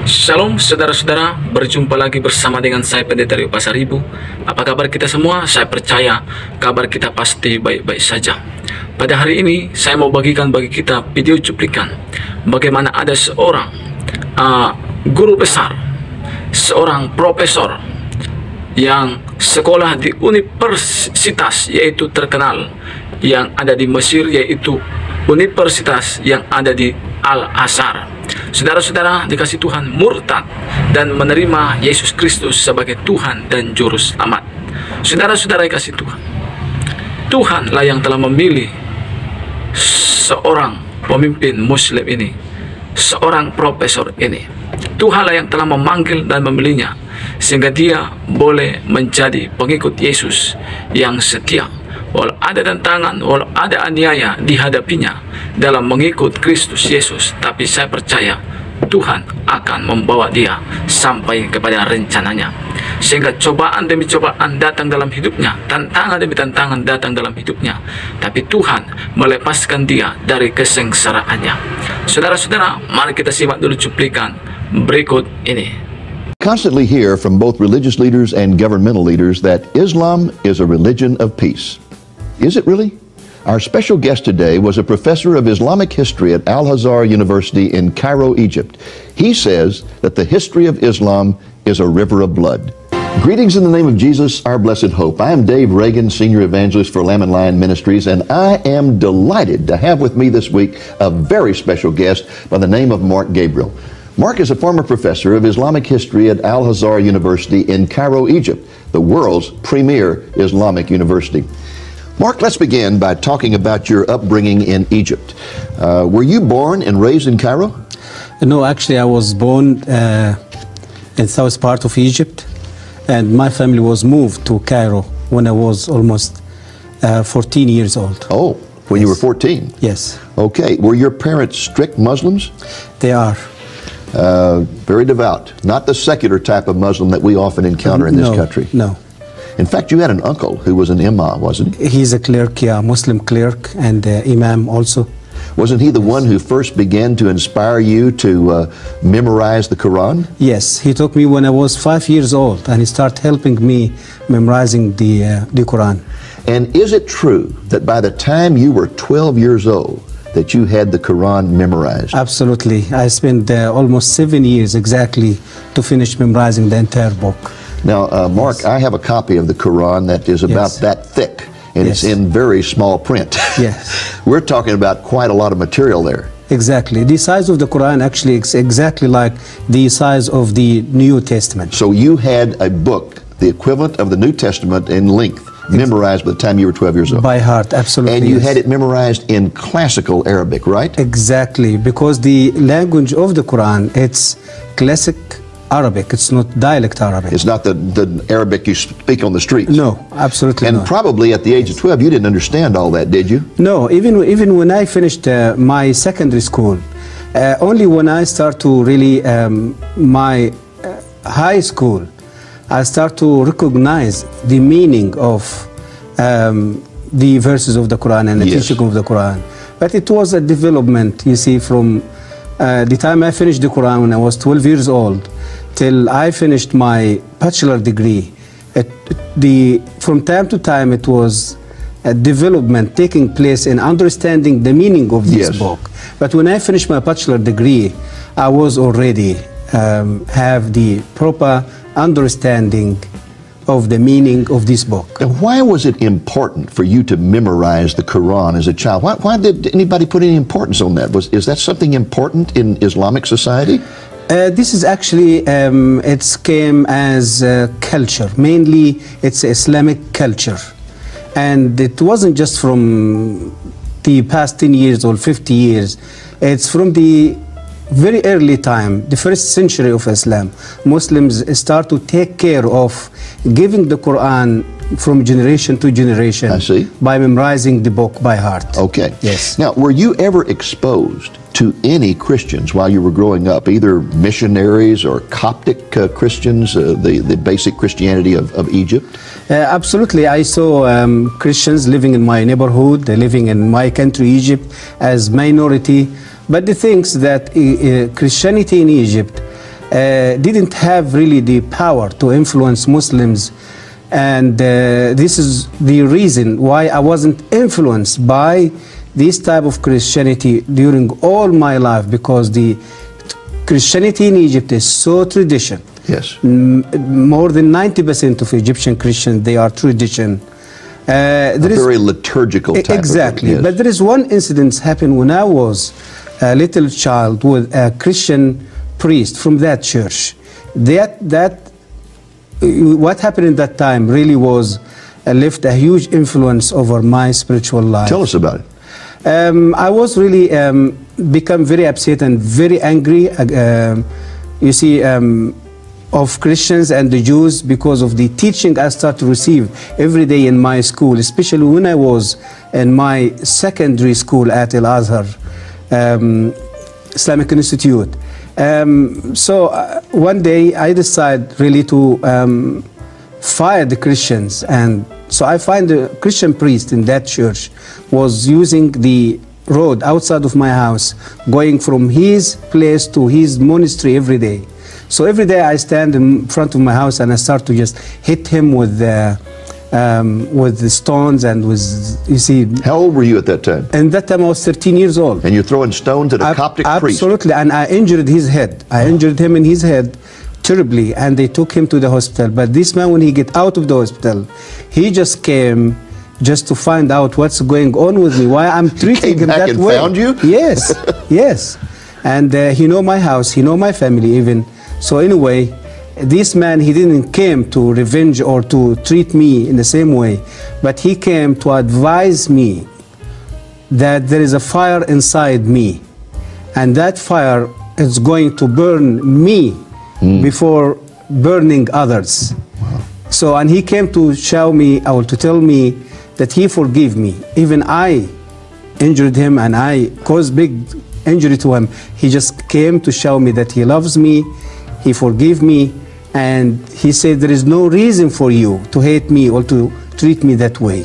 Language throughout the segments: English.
Shalom saudara-saudara, berjumpa lagi bersama dengan saya Pendeta Rio Pasar Ibu. Apa kabar kita semua? Saya percaya kabar kita pasti baik-baik saja. Pada hari ini saya mau bagikan bagi kita video cuplikan bagaimana ada seorang guru besar, seorang profesor yang sekolah di universitas yaitu terkenal yang ada di Mesir, yaitu universitas yang ada di Al-Azhar. Saudara-saudara dikasih Tuhan, murtad dan menerima Yesus Kristus sebagai Tuhan dan Juru Selamat. Saudara-saudara dikasih Tuhan, Tuhanlah yang telah memilih seorang pemimpin Muslim ini, seorang profesor ini. Tuhanlah yang telah memanggil dan memilihnya sehingga dia boleh menjadi pengikut Yesus yang setia. Walau ada tantangan, walau ada aniaya dihadapinya dalam mengikut Kristus Yesus, tapi saya percaya Tuhan akan membawa dia sampai kepada rencananya. Sehingga cobaan demi cobaan datang dalam hidupnya, tantangan demi tantangan datang dalam hidupnya, tapi Tuhan melepaskan dia dari kesengsaraannya. Saudara-saudara, mari kita simak dulu cuplikan berikut ini. Constantly hear from both religious leaders and governmental leaders that Islam is a religion of peace. Is it really? Our special guest today was a professor of Islamic history at Al-Azhar University in Cairo, Egypt. He says that the history of Islam is a river of blood. Greetings in the name of Jesus, our blessed hope. I am Dave Reagan, Senior Evangelist for Lamb and Lion Ministries, and I am delighted to have with me this week a very special guest by the name of Mark Gabriel. Mark is a former professor of Islamic history at Al-Azhar University in Cairo, Egypt, the world's premier Islamic university. Mark, let's begin by talking about your upbringing in Egypt. Were you born and raised in Cairo? No, actually I was born in south part of Egypt, and my family was moved to Cairo when I was almost 14 years old. Oh, when you were 14? Yes. Okay. Were your parents strict Muslims? They are. Very devout. Not the secular type of Muslim that we often encounter in this country. No. In fact, you had an uncle who was an imam, wasn't he? He's a clerk, yeah, Muslim clerk, and imam also. Wasn't he the one who first began to inspire you to memorize the Quran? Yes, he took me when I was 5 years old, and he started helping me memorizing the Quran. And is it true that by the time you were 12 years old, that you had the Quran memorized? Absolutely. I spent almost 7 years exactly to finish memorizing the entire book. Now, Mark, yes. I have a copy of the Quran that is about that thick, and it's in very small print. Yes. We're talking about quite a lot of material there. Exactly. The size of the Quran actually is exactly like the size of the New Testament. So you had a book, the equivalent of the New Testament in length, memorized by the time you were 12 years old. By heart, absolutely. And you had it memorized in classical Arabic, right? Exactly, because the language of the Quran, it's classic Arabic, it's not dialect Arabic. It's not the Arabic you speak on the streets. No, absolutely not. And probably at the age of 12, you didn't understand all that, did you? No, even when I finished my secondary school, only when I start to really, my high school, I start to recognize the meaning of the verses of the Quran and the teaching of the Quran. But it was a development, you see, from the time I finished the Quran when I was 12 years old till I finished my bachelor degree. From time to time it was a development taking place in understanding the meaning of this book. But when I finished my bachelor degree, I was already have the proper understanding of the meaning of this book. And why was it important for you to memorize the Quran as a child? Why did anybody put any importance on that? Is that something important in Islamic society? This is actually, it came as culture. Mainly, it's Islamic culture. And it wasn't just from the past 10 years or 50 years. It's from the very early time, the first century of Islam. Muslims start to take care of giving the Quran from generation to generation. I see. By memorizing the book by heart. Okay. Yes. Now, were you ever exposed to any Christians while you were growing up, either missionaries or Coptic Christians, the basic Christianity of Egypt? Absolutely. I saw Christians living in my neighborhood, living in my country, Egypt, as minority. But the things that Christianity in Egypt didn't have really the power to influence Muslims. And this is the reason why I wasn't influenced by this type of Christianity during all my life, because the Christianity in Egypt is so tradition. Yes. More than 90% of Egyptian Christians, they are tradition. Very liturgical type. Exactly. Yes. But there is one incident happened when I was a little child with a Christian priest from that church. What happened in that time really was left a huge influence over my spiritual life. Tell us about it. I was really become very upset and very angry, you see, of Christians and the Jews because of the teaching I started to receive every day in my school, especially when I was in my secondary school at Al-Azhar Islamic Institute. So one day I decided really to fire the Christians, and so I find a Christian priest in that church was using the road outside of my house, going from his place to his monastery every day. So every day I stand in front of my house and I start to just hit him with the stones and with, you see. How old were you at that time? And that time I was 13 years old. And you're throwing stones at a Coptic priest? Absolutely, and I injured his head. I injured him in his head terribly, and they took him to the hospital. But this man, when he get out of the hospital, he just came just to find out what's going on with me, why I'm treating him that way. He came back and found you? Yes, yes. And he know my house, he know my family even. So anyway, this man, he didn't came to revenge or to treat me in the same way, but he came to advise me that there is a fire inside me, and that fire is going to burn me before burning others. Wow. So, and he came to show me, or to tell me that he forgive me. Even I injured him and I caused big injury to him. He just came to show me that he loves me, he forgive me, and he said there is no reason for you to hate me or to treat me that way.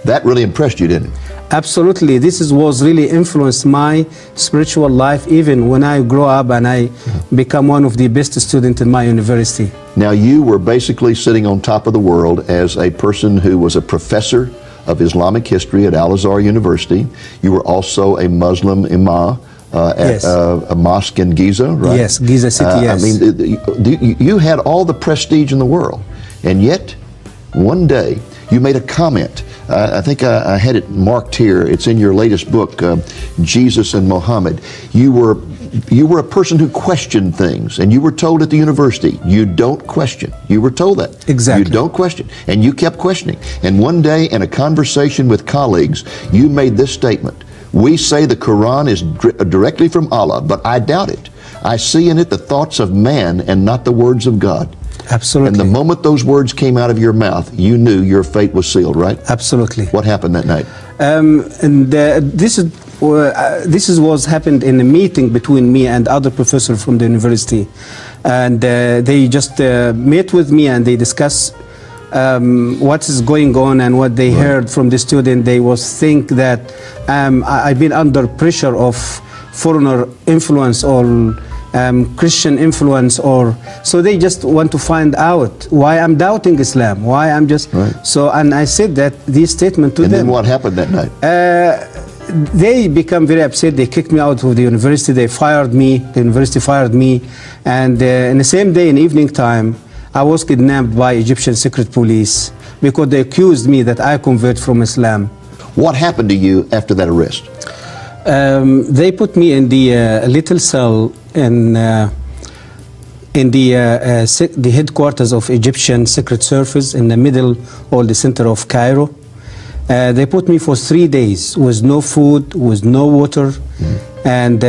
That really impressed you, didn't it? Absolutely. This was really influenced my spiritual life, even when I grow up and I become one of the best students in my university. Now, you were basically sitting on top of the world as a person who was a professor of Islamic history at Al-Azhar University. You were also a Muslim imam at a mosque in Giza, right? Yes, Giza City, yes. I mean, you had all the prestige in the world, and yet one day you made a comment. I think I had it marked here. It's in your latest book, Jesus and Muhammad. You were a person who questioned things, and you were told at the university, you don't question. You were told that. Exactly. You don't question. And you kept questioning. And one day in a conversation with colleagues, you made this statement: we say the Quran is directly from Allah, but I doubt it. I see in it the thoughts of man and not the words of God. Absolutely. And the moment those words came out of your mouth, you knew your fate was sealed, right? Absolutely. What happened that night? This was happened in a meeting between me and other professors from the university, and they just met with me and they discussed what is going on and what they heard from the student. They was think that I've been under pressure of foreigner influence or Christian influence, or so they just want to find out why I'm doubting Islam, why I'm just so. And I said that this statement to them. And then what happened that night? They become very upset. They kicked me out of the university. They fired me. The university fired me, and in the same day, in evening time, I was kidnapped by Egyptian secret police because they accused me that I converted from Islam. What happened to you after that arrest? They put me in the little cell in the headquarters of Egyptian Secret Service in the middle or the center of Cairo. They put me for 3 days with no food, with no water, and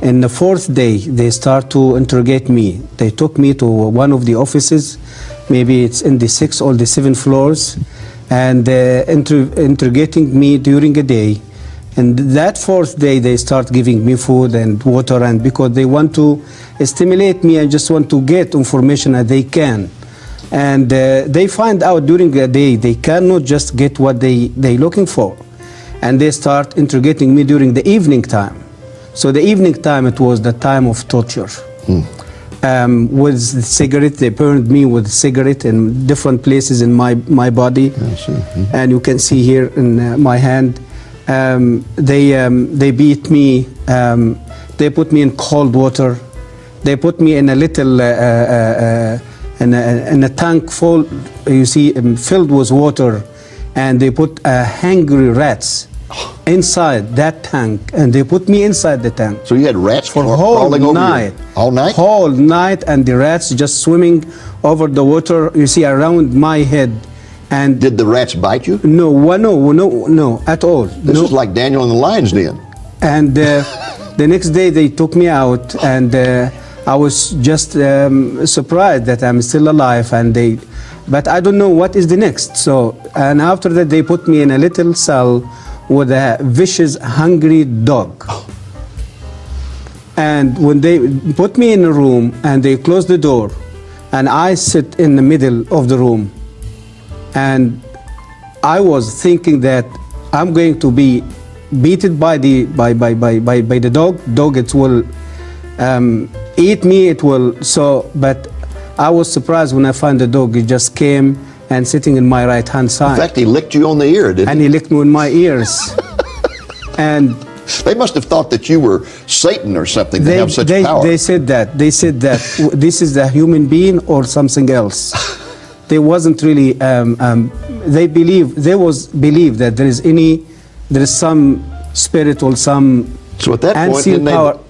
in the 4th day they start to interrogate me. They took me to one of the offices, maybe it's in the 6th or the 7th floors, and interrogating me during a day. And that 4th day, they start giving me food and water, and because they want to stimulate me and just want to get information that they can. And they find out during the day they cannot just get what they're looking for. And they start interrogating me during the evening time. So the evening time, it was the time of torture. with cigarette. They burned me with cigarette in different places in my body. And you can see here in my hand. They beat me. They put me in cold water. They put me in a little in a tank full, you see, filled with water, and they put hungry rats inside that tank, and they put me inside the tank. So you had rats for crawling over you all night? Whole night, and the rats just swimming over the water, you see, around my head. And did the rats bite you? No, no, at all. This is like Daniel in the lion's den. And the next day they took me out, and I was just surprised that I'm still alive, but I don't know what is the next. So, and after that they put me in a little cell with a vicious, hungry dog. And when they put me in a room and they closed the door, and I sit in the middle of the room, and I was thinking that I'm going to be beaten by the dog. It will eat me. It will. So, but I was surprised when I found the dog. He just came and sitting in my right hand side. In fact, he licked you on the ear, didn't he? And he licked me in my ears. And they must have thought that you were Satan or something to have such power. They said that. They said that this is a human being or something else. They wasn't really. They believe that there is some spirit or some. So at that point,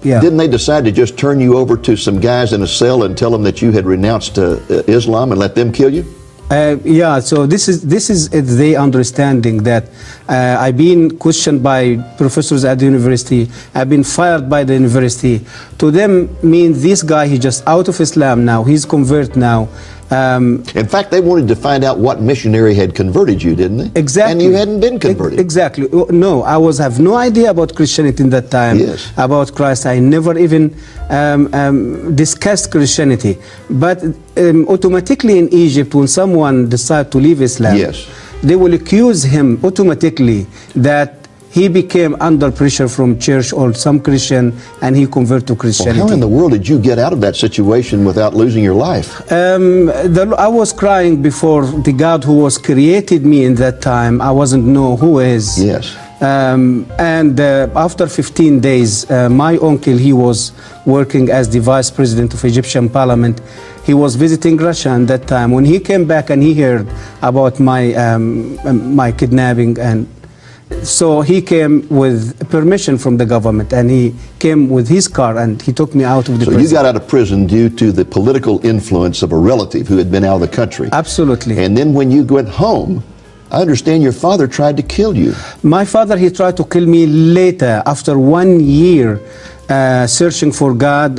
didn't they decide to just turn you over to some guys in a cell and tell them that you had renounced Islam and let them kill you? Yeah, so this is the understanding that I've been questioned by professors at the university. I've been fired by the university. To them, means this guy, he's just out of Islam now. He's convert now. In fact, they wanted to find out what missionary had converted you, didn't they? Exactly. And you hadn't been converted. Exactly. No, I have no idea about Christianity in that time. Yes. About Christ. I never even discussed Christianity. But automatically in Egypt, when someone decides to leave Islam, yes, they will accuse him automatically that he became under pressure from church or some Christian, and he converted to Christianity. Well, how in the world did you get out of that situation without losing your life? I was crying before the God who was created me in that time. I wasn't know who is. Yes. And after 15 days, my uncle, he was working as the vice president of Egyptian parliament. He was visiting Russia at that time. When he came back and he heard about my kidnapping, and so he came with permission from the government, and he came with his car and he took me out of the prison. So you got out of prison due to the political influence of a relative who had been out of the country. Absolutely. And then when you went home, I understand your father tried to kill you. My father, he tried to kill me later, after 1 year searching for God,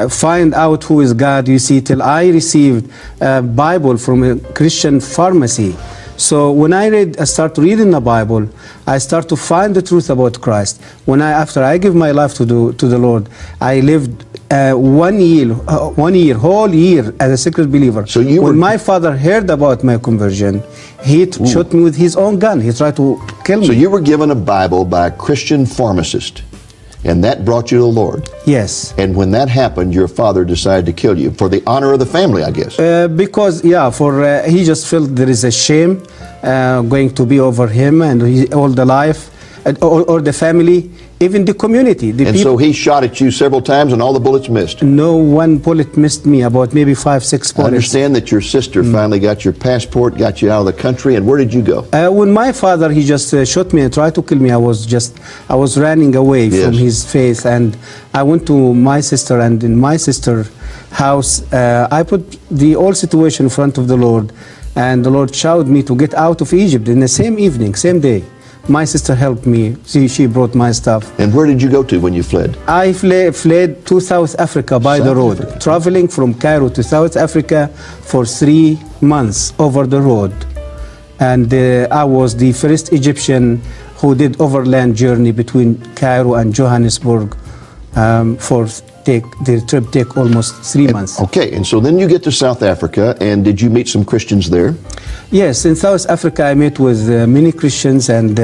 find out who is God, you see, till I received a Bible from a Christian pharmacy. So when I start reading the Bible, I start to find the truth about Christ. After I give my life to the Lord, I lived 1 year, whole year as a secret believer. So when my father heard about my conversion, he shot me with his own gun. He tried to kill me. So you were given a Bible by a Christian pharmacist, and that brought you to the Lord. Yes. And when that happened, your father decided to kill you for the honor of the family, I guess. Because, yeah, he just felt there is a shame going to be over him and all the life, or the family, even the community. And so he shot at you several times and all the bullets missed? No one bullet missed me, about maybe 5, 6 bullets. I understand that your sister finally got your passport, got you out of the country, and where did you go? When my father, he just shot me and tried to kill me, I was running away from his face, and I went to my sister, and in my sister's house, I put the whole situation in front of the Lord, and the Lord showed me to get out of Egypt in the same evening, same day. My sister helped me. She brought my stuff. And where did you go to when you fled? I fled to South Africa by the road, traveling from Cairo to South Africa for 3 months over the road. And I was the first Egyptian who did overland journey between Cairo and Johannesburg the trip take almost 3 months. Okay, and so then you get to South Africa, and did you meet some Christians there? Yes, in South Africa I met with many Christians, and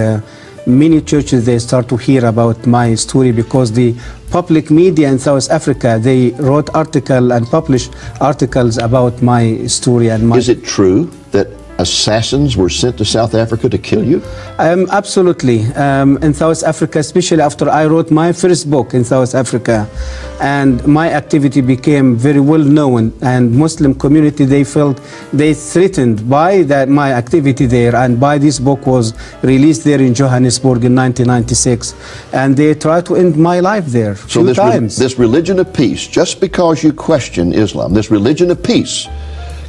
many churches, they start to hear about my story because the public media in South Africa, they wrote articles and published articles about my story. And my Is it true that assassins were sent to South Africa to kill you? Absolutely. In South Africa, especially after I wrote my first book in South Africa, and my activity became very well known, and Muslim community, they felt they threatened by that my activity there, and by this book was released there in Johannesburg in 1996, and they tried to end my life there So few times. this religion of peace, just because you question Islam, this religion of peace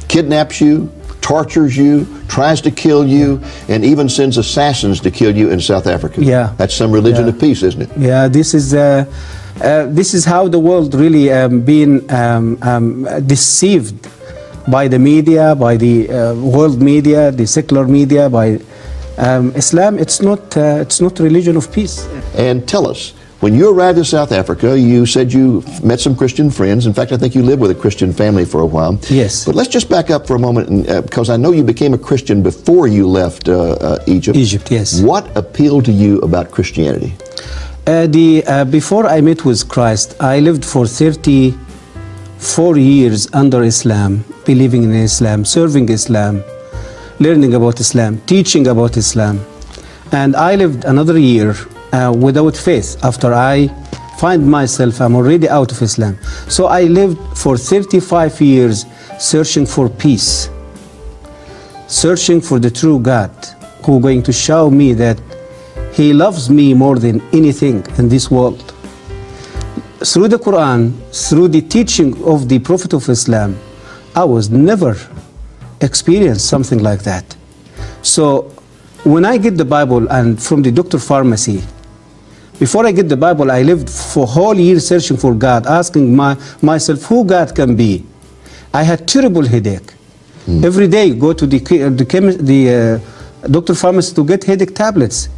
kidnaps you, tortures you, tries to kill you, and even sends assassins to kill you in South Africa. Yeah. That's some religion of peace, isn't it? Yeah, this is how the world really been deceived by the media, by the world media, the secular media, by Islam. It's not religion of peace. And tell us, when you arrived in South Africa, you said you met some Christian friends. In fact, I think you lived with a Christian family for a while. Yes. But let's just back up for a moment, because I know you became a Christian before you left Egypt. Egypt, yes. What appealed to you about Christianity? Before I met with Christ, I lived for 34 years under Islam, believing in Islam, serving Islam, learning about Islam, teaching about Islam. And I lived another year without faith. After I find myself, I'm already out of Islam. So I lived for 35 years searching for peace, searching for the true God, who is going to show me that He loves me more than anything in this world. Through the Quran, through the teaching of the Prophet of Islam, I was never experienced something like that. So when I get the Bible and from the doctor pharmacy, before I get the Bible, I lived for a whole year searching for God, asking myself who God can be. I had terrible headache. Every day, go to the doctor pharmacy to get headache tablets.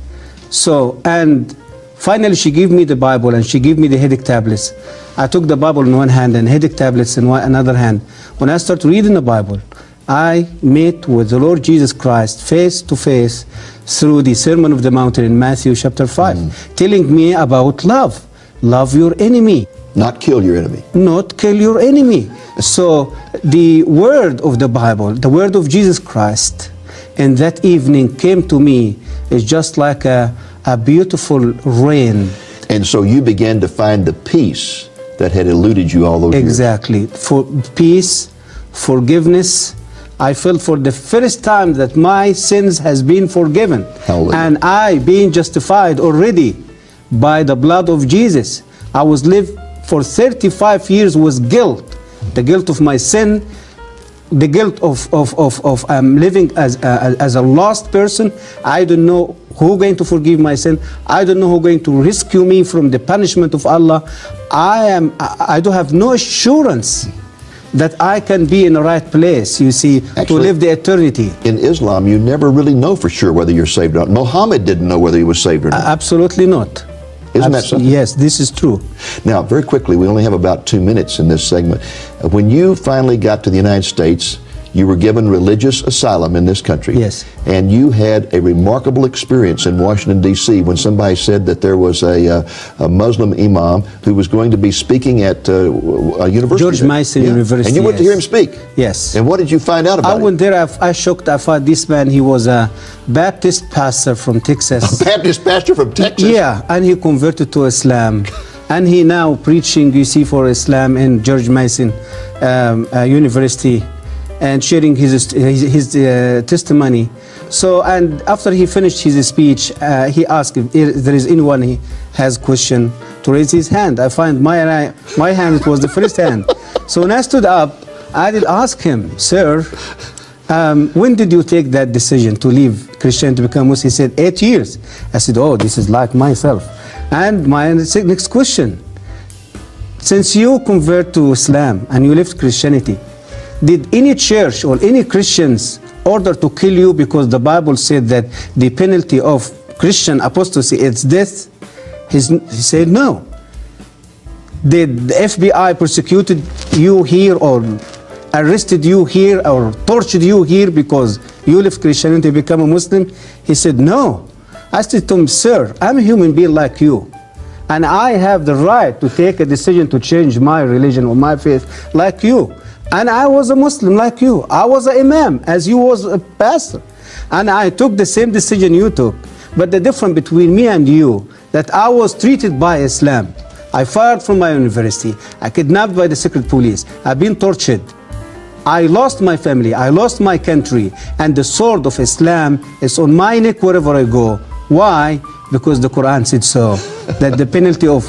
So, and finally she gave me the Bible and she gave me the headache tablets. I took the Bible in one hand and headache tablets in another hand. When I started reading the Bible, I met with the Lord Jesus Christ face to face through the Sermon of the Mountain in Matthew chapter 5, telling me about love. Love your enemy. Not kill your enemy. Not kill your enemy. So the word of the Bible, the word of Jesus Christ, and that evening came to me is just like a beautiful rain. And so you began to find the peace that had eluded you all those years. Exactly. For peace, forgiveness. I felt for the first time that my sins has been forgiven. Hallelujah. And I being justified already by the blood of Jesus. I was lived for 35 years with guilt. The guilt of my sin, the guilt of living as a lost person. I don't know who going to forgive my sin. I don't know who going to rescue me from the punishment of Allah. I don't have no assurance that I can be in the right place, you see, Actually, to live the eternity. In Islam, you never really know for sure whether you're saved or not. Muhammad didn't know whether he was saved or not. Absolutely not. Isn't that something? Yes, this is true. Now, very quickly, we only have about 2 minutes in this segment. When you finally got to the United States, you were given religious asylum in this country. Yes. And you had a remarkable experience in Washington, D.C. when somebody said that there was a Muslim imam who was going to be speaking at a university. George Mason University. And you went to hear him speak. Yes. And what did you find out about I went there, I shocked. I thought this man, he was a Baptist pastor from Texas. A Baptist pastor from Texas? Yeah, and he converted to Islam. And he now preaching, you see, for Islam in George Mason University, and sharing his testimony. So, and after he finished his speech, he asked if there is anyone he has question to raise his hand. I find my hand was the first hand. So when I stood up, I did ask him, sir, when did you take that decision to leave Christianity to become Muslim? He said, 8 years. I said, oh, this is like myself. And my next question, since you convert to Islam and you left Christianity, did any church or any Christians order to kill you because the Bible said that the penalty of Christian apostasy is death? He said no. Did the FBI persecuted you here or arrested you here or tortured you here because you left Christianity to become a Muslim? He said no. I said to him, sir, I'm a human being like you. And I have the right to take a decision to change my religion or my faith like you. And I was a Muslim like you. I was an imam as you was a pastor. And I took the same decision you took. But the difference between me and you, that I was treated by Islam. I fired from my university. I kidnapped by the secret police. I've been tortured. I lost my family. I lost my country. And the sword of Islam is on my neck wherever I go. Why? Because the Quran said so. That the penalty of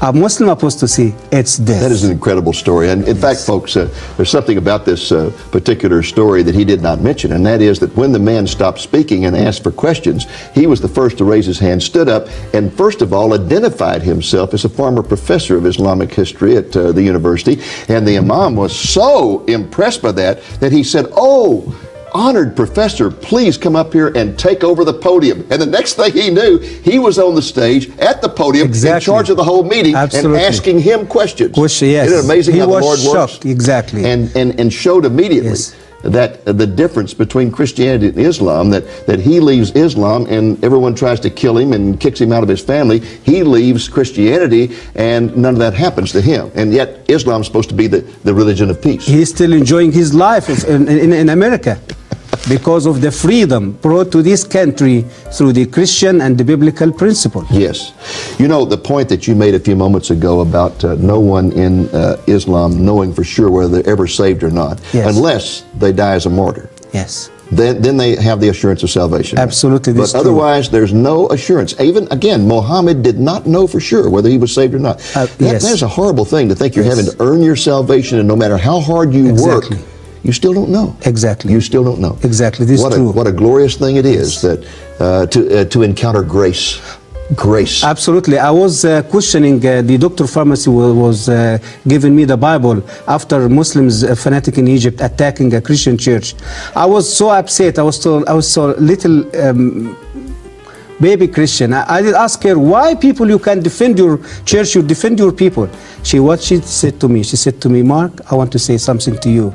a Muslim apostasy, it's death. That is an incredible story. And in fact, folks, there's something about this particular story that he did not mention, and that is that when the man stopped speaking and asked for questions, he was the first to raise his hand, stood up, and first of all identified himself as a former professor of Islamic history at the university. And the imam was so impressed by that he said, "Oh, honored professor, please come up here and take over the podium." And the next thing he knew, he was on the stage at the podium, in charge of the whole meeting, and asking him questions. Yes. Isn't it amazing how the Lord shocked. works? Exactly. And showed immediately that the difference between Christianity and Islam, that he leaves Islam and everyone tries to kill him and kicks him out of his family. He leaves Christianity and none of that happens to him. And yet Islam's supposed to be the religion of peace. He's still enjoying his life in America because of the freedom brought to this country through the Christian and the biblical principle. Yes. You know, the point that you made a few moments ago about no one in Islam knowing for sure whether they're ever saved or not, unless they die as a martyr. Yes. Then they have the assurance of salvation. Absolutely. But otherwise, there's no assurance. Even, again, Muhammad did not know for sure whether he was saved or not. That's a horrible thing to think you're having to earn your salvation, and no matter how hard you work, you still don't know. Exactly. You still don't know. Exactly. This is true. What a glorious thing it is that to encounter grace. Grace. Absolutely. I was questioning the doctor pharmacy was giving me the Bible after Muslims fanatic in Egypt attacking a Christian church. I was so upset. I was so little baby Christian. I did ask her, why people you can defend your church, you defend your people. What she said to me, she said to me, Mark, I want to say something to you.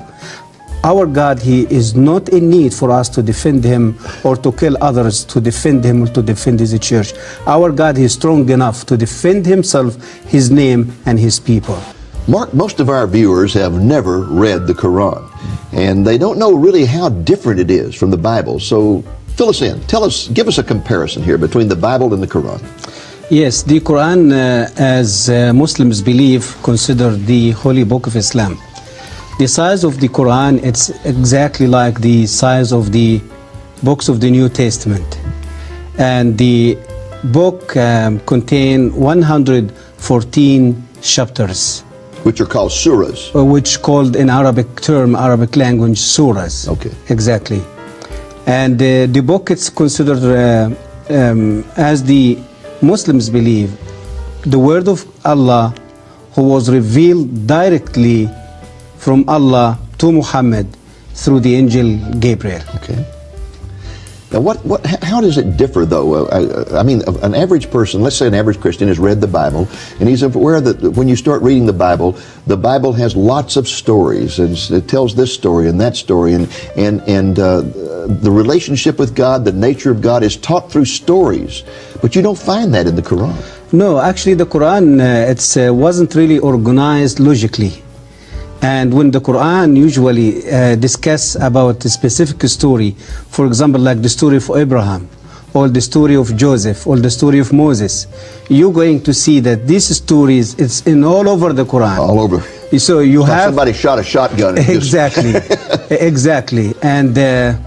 Our God, He is not in need for us to defend Him or to kill others to defend Him or to defend His church. Our God, He is strong enough to defend Himself, His name, and His people. Mark, most of our viewers have never read the Quran, and they don't know really how different it is from the Bible. So fill us in. Give us a comparison here between the Bible and the Quran. Yes, the Quran, as Muslims believe, considered the holy book of Islam. The size of the Quran, it's exactly like the size of the books of the New Testament. And the book contains 114 chapters. Which are called surahs. Which called in Arabic language, surahs. Okay. Exactly. And the book is considered, as the Muslims believe, the word of Allah, who was revealed directly from Allah to Muhammad through the angel Gabriel. Okay. Now, how does it differ, though? I mean, an average person, let's say an average Christian, has read the Bible, and he's aware that when you start reading the Bible has lots of stories, and it tells this story and that story, and the relationship with God, the nature of God, is taught through stories. But you don't find that in the Quran. No, actually, the Quran wasn't really organized logically. And when the Quran usually discuss about a specific story, for example, like the story of Abraham, or the story of Joseph, or the story of Moses, you're going to see that these stories, it's in all over the Quran. All over. So you have somebody shot a shotgun. Exactly, exactly. And the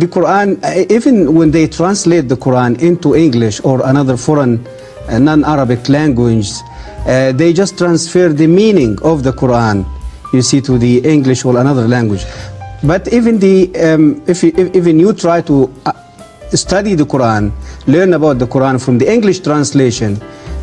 Quran, even when they translate the Quran into English or another foreign non-Arabic language, they just transfer the meaning of the Quran, you see, to the English or another language. But even even you try to study the Quran, learn about the Quran from the English translation,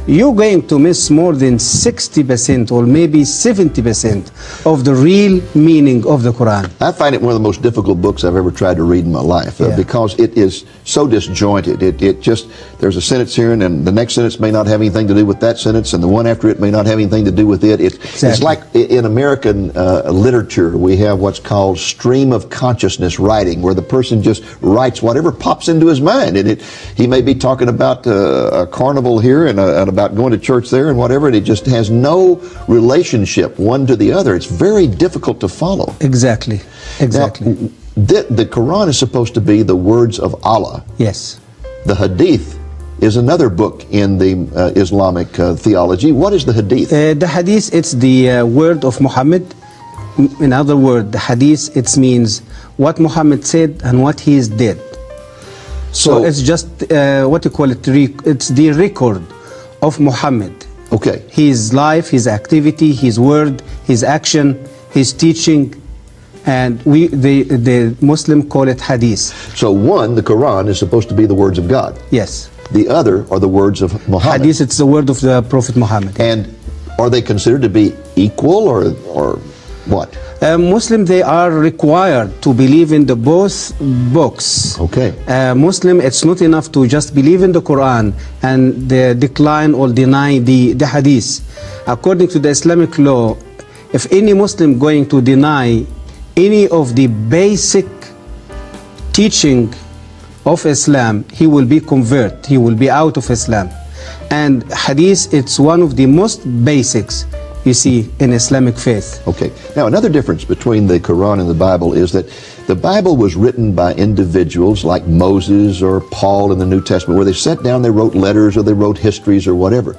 you're going to miss more than 60% or maybe 70% of the real meaning of the Quran. I find it one of the most difficult books I've ever tried to read in my life because it is so disjointed. It just, there's a sentence here and then the next sentence may not have anything to do with that sentence and the one after it may not have anything to do with it. It's like in American literature we have what's called stream of consciousness writing, where the person just writes whatever pops into his mind, and he may be talking about a carnival here and about going to church there and whatever, and it just has no relationship one to the other. It's very difficult to follow. Exactly. Now, the Quran is supposed to be the words of Allah. Yes. The Hadith is another book in the Islamic theology. What is the Hadith? The Hadith, it's the word of Muhammad. In other words, the Hadith, it means what Muhammad said and what he did. So it's just what you call it, it's the record of Muhammad. Okay. His life, his activity, his word, his action, his teaching, and the Muslim call it Hadith. So one, the Quran is supposed to be the words of God. Yes. The other are the words of Muhammad. Hadith, it's the word of the Prophet Muhammad. And are they considered to be equal or what? Muslim, they are required to believe in the both books. Okay. Muslim, it's not enough to just believe in the Quran and decline or deny the Hadith. According to the Islamic law, if any Muslim going to deny any of the basic teaching of Islam, he will be converted, he will be out of Islam. And Hadith, it's one of the most basics you see in Islamic faith. Okay. Now another difference between the Quran and the Bible is that the Bible was written by individuals like Moses or Paul in the New Testament, where they sat down, they wrote letters or they wrote histories or whatever.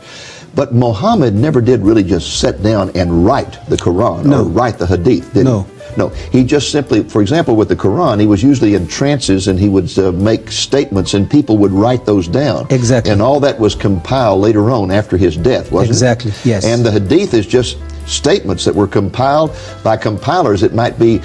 But Muhammad never did really just sit down and write the Quran or write the Hadith, did he? No, he just simply, for example, with the Quran, he was usually in trances and he would make statements and people would write those down. Exactly. And all that was compiled later on after his death, wasn't it? Exactly, yes. And the Hadith is just statements that were compiled by compilers. It might be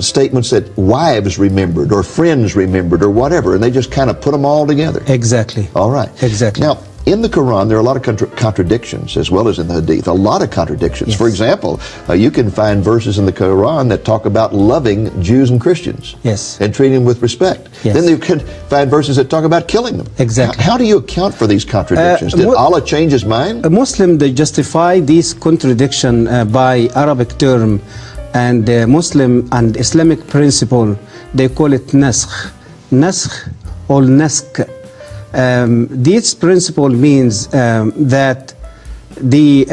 statements that wives remembered or friends remembered or whatever, and they just kind of put them all together. Exactly. All right. Exactly. Now, in the Quran, there are a lot of contradictions, as well as in the Hadith, a lot of contradictions. Yes. For example, you can find verses in the Quran that talk about loving Jews and Christians. Yes. And treating them with respect. Yes. Then you can find verses that talk about killing them. Exactly. How do you account for these contradictions? Did Allah change his mind? A Muslim, they justify this contradiction by Arabic term, and Muslim and Islamic principle, they call it naskh. Naskh or nask. This principle means that the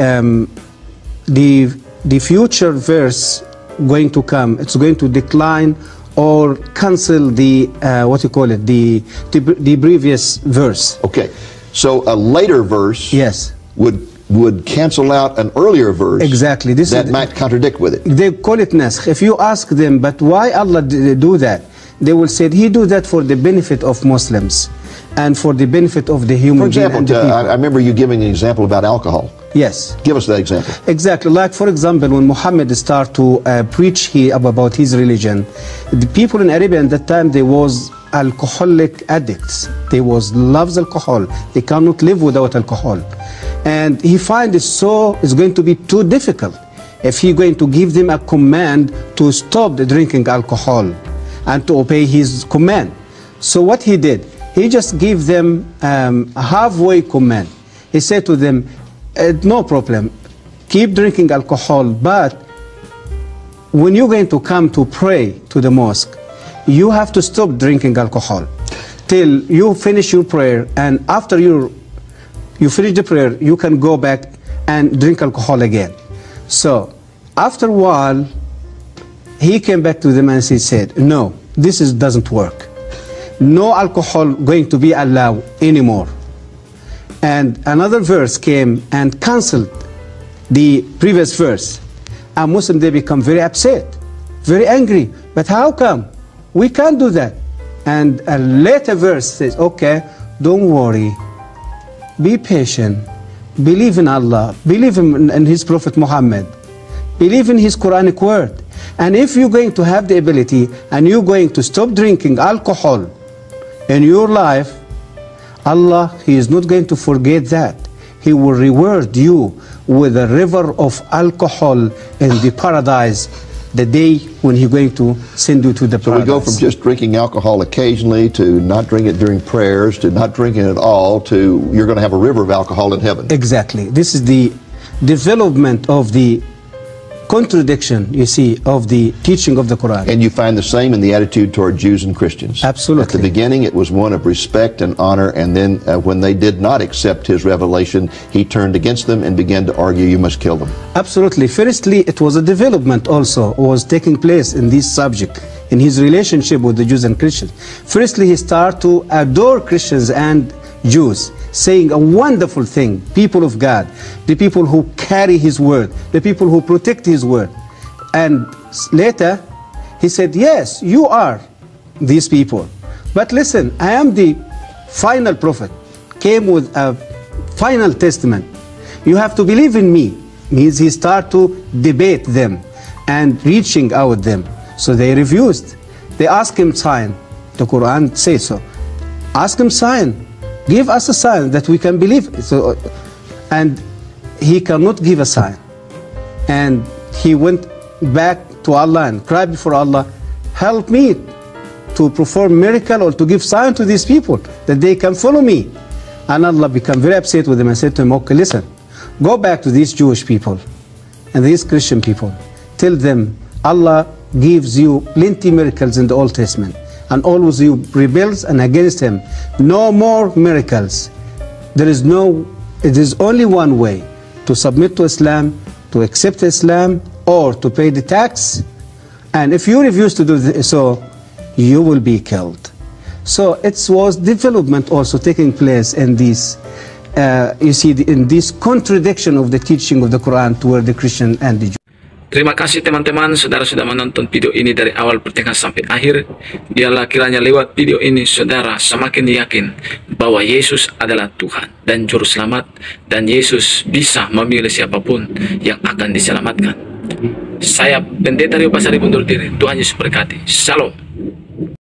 future verse going to come, it's going to decline or cancel the what you call it, the previous verse. Okay, so a later verse, yes, would cancel out an earlier verse. Exactly. That might contradict with it. They call it naskh. If you ask them, but why Allah do that? They will say He do that for the benefit of Muslims and for the benefit of the human being. For example, I remember you giving an example about alcohol. Yes. Give us that example. Exactly. Like, for example, when Muhammad started to preach about his religion, the people in Arabia at that time, they was alcoholic addicts. They loves alcohol. They cannot live without alcohol. And he finds it's going to be too difficult if he going to give them a command to stop drinking alcohol and to obey his command. So what he did, he just gave them a halfway command. He said to them, no problem, keep drinking alcohol, but when you're going to come to pray to the mosque, you have to stop drinking alcohol till you finish your prayer, and after you finish the prayer, you can go back and drink alcohol again. So after a while, he came back to them and he said, no, this doesn't work. No alcohol going to be allowed anymore. And another verse came and cancelled the previous verse. And Muslims, they become very upset, very angry. But how come? We can't do that. And a later verse says, okay, don't worry, be patient, believe in Allah, believe in His Prophet Muhammad, believe in His Quranic word. And if you're going to have the ability and you're going to stop drinking alcohol in your life, Allah, He is not going to forget that. He will reward you with a river of alcohol in the paradise the day when He's going to send you to the So paradise. we go from just drinking alcohol occasionally to not drinking it during prayers to not drinking it at all to you're going to have a river of alcohol in heaven. Exactly. This is the development of the contradiction, you see, of the teaching of the Quran. And you find the same in the attitude toward Jews and Christians. Absolutely. At the beginning, it was one of respect and honor, and then when they did not accept His revelation, He turned against them and began to argue, you must kill them. Absolutely. Firstly, it was a development also was taking place in this subject, in his relationship with the Jews and Christians. Firstly, he started to adore Christians and Jews, saying a wonderful thing, people of God, the people who carry His word, the people who protect His word. And later, he said, yes, you are these people. But listen, I am the final prophet, came with a final testament. You have to believe in me. Means he started to debate them and reaching out them. So they refused. They asked him sign. The Quran says so. Ask him sign. Give us a sign that we can believe. So, and he cannot give a sign. And he went back to Allah and cried before Allah, help me to perform miracle or to give sign to these people that they can follow me. And Allah became very upset with him and said to him, okay, listen, go back to these Jewish people and these Christian people. Tell them Allah gives you plenty miracles in the Old Testament. And always you rebels and against Him. No more miracles. It is only one way to submit to Islam, to accept Islam, or to pay the tax. And if you refuse to do so, you will be killed. So it was development also taking place in this, you see, in this contradiction of the teaching of the Quran toward the Christian and the Jew. Terima kasih teman-teman, saudara sudah menonton video ini dari awal pertengahan sampai akhir. Biarlah kiranya lewat video ini saudara semakin yakin bahwa Yesus adalah Tuhan dan Juru Selamat, dan Yesus bisa memilih siapapun yang akan diselamatkan. Saya Pendeta Rio Pasari undur diri. Tuhan Yesus berkati. Shalom.